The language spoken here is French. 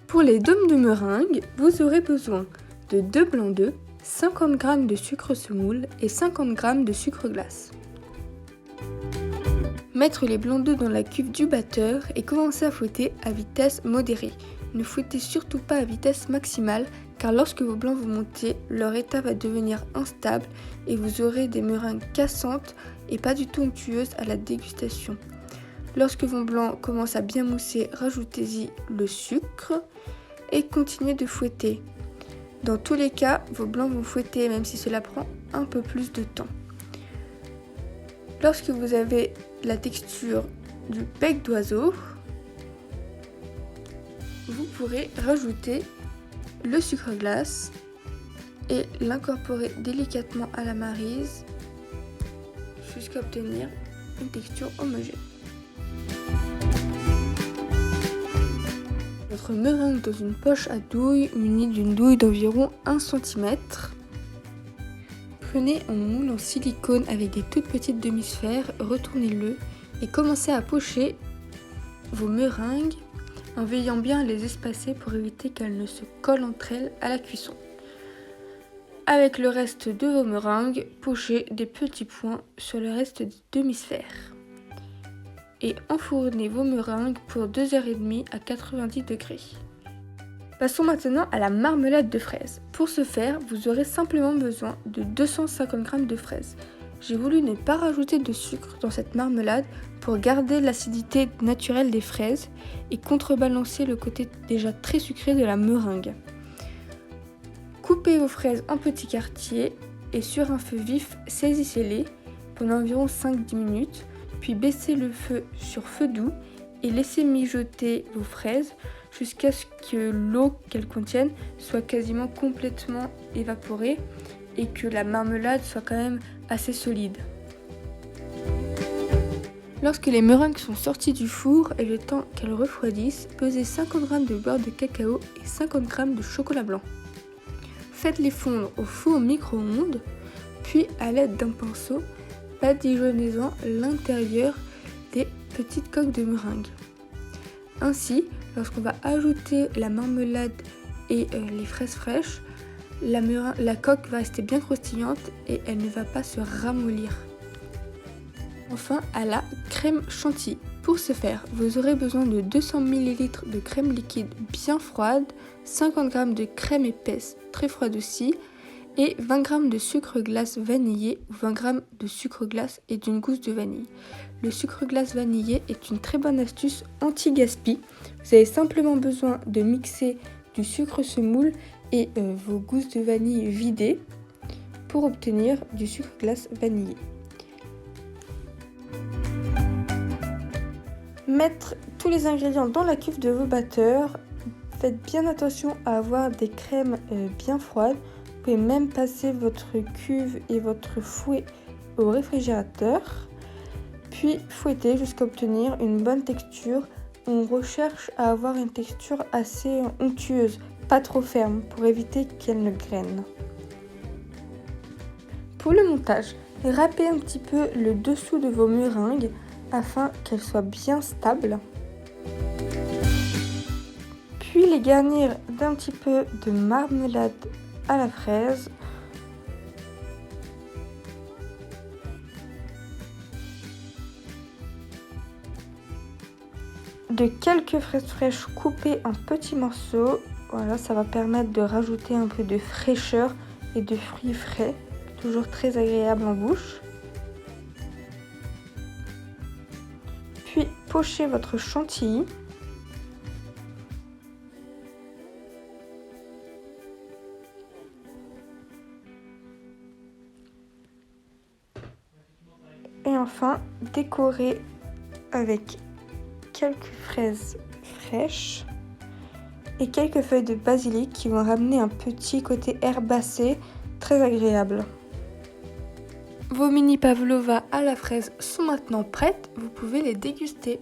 Pour les dômes de meringue, vous aurez besoin de 2 blancs d'œufs, 50 g de sucre semoule et 50 g de sucre glace. Mettre les blancs d'œufs dans la cuve du batteur et commencer à fouetter à vitesse modérée. Ne fouettez surtout pas à vitesse maximale car lorsque vos blancs vont monter, leur état va devenir instable et vous aurez des meringues cassantes et pas du tout onctueuses à la dégustation. Lorsque vos blancs commencent à bien mousser, rajoutez-y le sucre et continuez de fouetter. Dans tous les cas, vos blancs vont fouetter même si cela prend un peu plus de temps. Lorsque vous avez la texture du bec d'oiseau, vous pourrez rajouter le sucre glace et l'incorporer délicatement à la maryse jusqu'à obtenir une texture homogène. Votre meringue dans une poche à douille munie d'une douille d'environ 1 cm. Prenez un moule en silicone avec des toutes petites demi-sphères, retournez-le et commencez à pocher vos meringues en veillant bien à les espacer pour éviter qu'elles ne se collent entre elles à la cuisson. Avec le reste de vos meringues, pochez des petits points sur le reste des demi-sphères. Et enfournez vos meringues pour 2h30 à 90 degrés. Passons maintenant à la marmelade de fraises. Pour ce faire, vous aurez simplement besoin de 250 g de fraises. J'ai voulu ne pas rajouter de sucre dans cette marmelade pour garder l'acidité naturelle des fraises et contrebalancer le côté déjà très sucré de la meringue. Coupez vos fraises en petits quartiers et sur un feu vif, saisissez-les pendant environ 5-10 minutes, puis baissez le feu sur feu doux et laissez mijoter vos fraises jusqu'à ce que l'eau qu'elles contiennent soit quasiment complètement évaporée et que la marmelade soit quand même assez solide. Lorsque les meringues sont sorties du four et le temps qu'elles refroidissent, pesez 50 g de beurre de cacao et 50 g de chocolat blanc. Faites-les fondre au four micro-ondes, puis à l'aide d'un pinceau, badigeonnez-en l'intérieur des petites coques de meringue. Ainsi, lorsqu'on va ajouter la marmelade et les fraises fraîches, la coque va rester bien croustillante et elle ne va pas se ramollir. Enfin, à la crème chantilly. Pour ce faire, vous aurez besoin de 200 ml de crème liquide bien froide, 50 g de crème épaisse très froide aussi, et 20 g de sucre glace vanillé ou 20 g de sucre glace et d'une gousse de vanille. Le sucre glace vanillé est une très bonne astuce anti-gaspi. Vous avez simplement besoin de mixer du sucre semoule et vos gousses de vanille vidées pour obtenir du sucre glace vanillé. Mettre tous les ingrédients dans la cuve de vos batteurs. Faites bien attention à avoir des crèmes bien froides. Vous pouvez même passer votre cuve et votre fouet au réfrigérateur. Puis fouettez jusqu'à obtenir une bonne texture. On recherche à avoir une texture assez onctueuse, pas trop ferme, pour éviter qu'elle ne graine. Pour le montage, râpez un petit peu le dessous de vos meringues afin qu'elles soient bien stables. Puis les garnir d'un petit peu de marmelade à la fraise. De quelques fraises fraîches coupées en petits morceaux. Voilà, ça va permettre de rajouter un peu de fraîcheur et de fruits frais. Toujours très agréable en bouche. Puis pochez votre chantilly. Et enfin, décorez avec quelques fraises fraîches et quelques feuilles de basilic qui vont ramener un petit côté herbacé très agréable. Vos mini pavlova à la fraise sont maintenant prêtes, vous pouvez les déguster.